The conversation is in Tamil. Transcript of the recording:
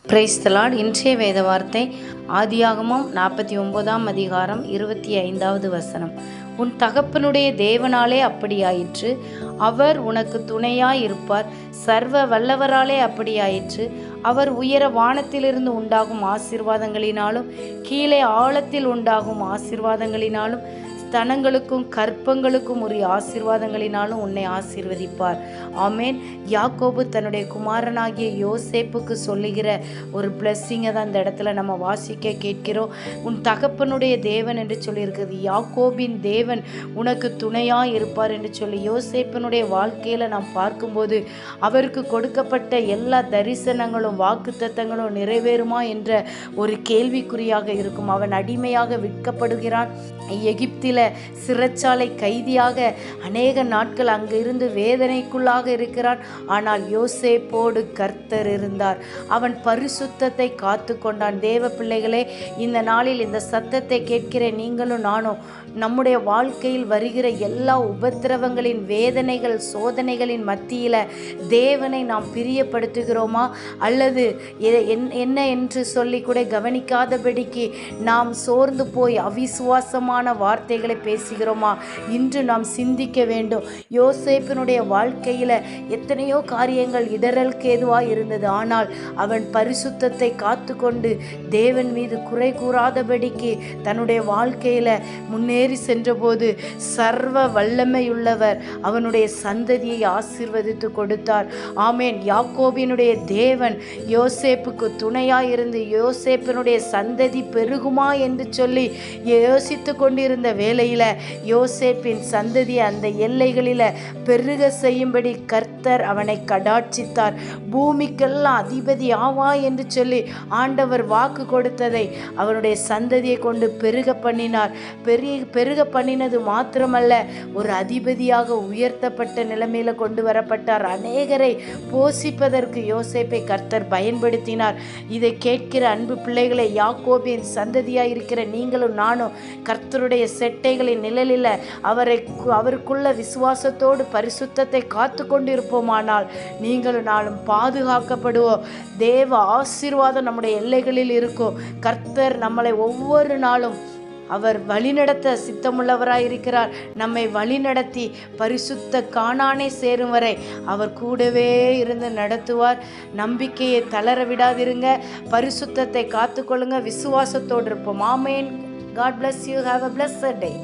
Praise the Lord. இன்றைய வேத வார்த்தை ஆதியாகமம் 49ஆம் அதிகாரம் 25வது வசனம். உன் தகப்பனுடைய தேவனாலே அப்படியாயிற்று, அவர் உனக்கு துணையாயிருப்பார். சர்வ வல்லவராலே அப்படியாயிற்று, அவர் உயர வானத்திலிருந்து உண்டாகும் ஆசீர்வாதங்களினாலும் கீழே ஆழத்தில் உண்டாகும் ஆசீர்வாதங்களினாலும் ஸ்தனங்களுக்கும் கற்பங்களுக்கும் உரிய ஆசீர்வாதங்களினாலும் உன்னை ஆசீர்வதிப்பார். ஆமேன். யாக்கோபு தன்னுடைய குமாரனாகிய யோசேப்புக்கு சொல்லுகிற ஒரு பிளஸ்ஸிங்கை தான் இந்த இடத்துல நம்ம வாசிக்க கேட்கிறோம். உன் தகப்பனுடைய தேவன் என்று சொல்லியிருக்கிறது. யாக்கோபின் தேவன் உனக்கு துணையாக இருப்பார் என்று சொல்லி யோசேப்பினுடைய வாழ்க்கையில் நாம் பார்க்கும்போது அவருக்கு கொடுக்கப்பட்ட எல்லா தரிசனங்களும் வாக்குத்தத்தங்களும் நிறைவேறுமா என்ற ஒரு கேள்விக்குறியாக இருக்கும். அவன் அடிமையாக விற்கப்படுகிறான். எகிப்தில் சிறைச்சாலை கைதியாக அநேக நாட்கள் அங்கு இருந்து வேதனைக்குள்ளாக இருக்கிறான். ஆனால் யோசேப்போடு கர்த்தர் இருந்தார். அவன் பரிசுத்தத்தை காத்து கொண்டான். தேவ பிள்ளைகளே, இந்த நாளில் இந்த சத்தத்தை கேட்கிற நீங்களும் நானும் நம்முடைய வாழ்க்கையில் வருகிற எல்லா உபத்திரவங்களின் வேதனைகள் சோதனைகளின் மத்தியில் தேவனை நாம் பிரியப்படுத்துகிறோமா, அல்லது என்ன என்று சொல்லி கூட கவனிக்காதபடிக்கு நாம் சோர்ந்து போய் அவிசுவாசமான வார்த்தைகளை பேசுகிறோமா? இன்று நாம் சிந்திக்க வேண்டும். யோசேப்பினுடைய வாழ்க்கையில் எத்தனையோ காரியங்கள் இடறலுக்கு ஏதுவாக இருந்தது. ஆனால் அவன் பரிசுத்தத்தை காத்து கொண்டு தேவன் மீது குறை கூறாதபடிக்கு தன்னுடைய வாழ்க்கையில் முன்னேறி சென்றபோது சர்வ வல்லமையுள்ளவர் அவனுடைய சந்ததியை ஆசீர்வதித்து கொடுத்தார். ஆமேன். யாக்கோபினுடைய தேவன் யோசேப்புக்கு துணையாயிருந்து யோசேப்பினுடைய சந்ததி பெருகுமா என்று சொல்லி யோசித்து கொண்டிருந்த வேளையில் யோசேப்பின் சந்ததியை அந்த எல்லைகளில் பெருக செய்யும்படி கர்த்தர் அவனை கடாட்சித்தார். பூமிக்கெல்லாம் அதிபதி ஆவா என்று சொல்லி ஆண்டவர் வாக்கு கொடுத்ததை அவனுடைய சந்ததியை கொண்டு பெருக பண்ணினார். பெருக பண்ணினது மாத்திரமல்ல, ஒரு அதிபதியாக உயர்த்தப்பட்ட நிலைமையில கொண்டு வரப்பட்டார். அநேகரை போஷிப்பதற்கு யோசேப்பை கர்த்தர் பயன்படுத்தினார். இதை கேட்கிற அன்பு பிள்ளைகளை, யாக்கோபின் சந்ததியாக இருக்கிற நீங்களும் நானும் கர்த்தருடைய செட்டைகளின் நிழலில் அவருக்குள்ள விசுவாசத்தோடு பரிசுத்தத்தை காத்து கொண்டு இருப்போமானால் நீங்களும் நாளும் பாதுகாக்கப்படுவோம். தேவ ஆசீர்வாதம் நம்முடைய எல்லைகளில் இருக்கும். கர்த்தர் நம்மளை ஒவ்வொரு நாளும் அவர் வழிநடத்த சித்தமுள்ளவராயிருக்கிறார். நம்மை வழிநடத்தி பரிசுத்த கானானை சேரும் வரை அவர் கூடவே இருந்து நடத்துவார். நம்பிக்கையை தளர விடாதிருங்க. பரிசுத்தத்தை காத்துக்கொள்ளுங்க. விசுவாசத்தோடு இருப்போம். ஆமேன். God bless you. Have a blessed day.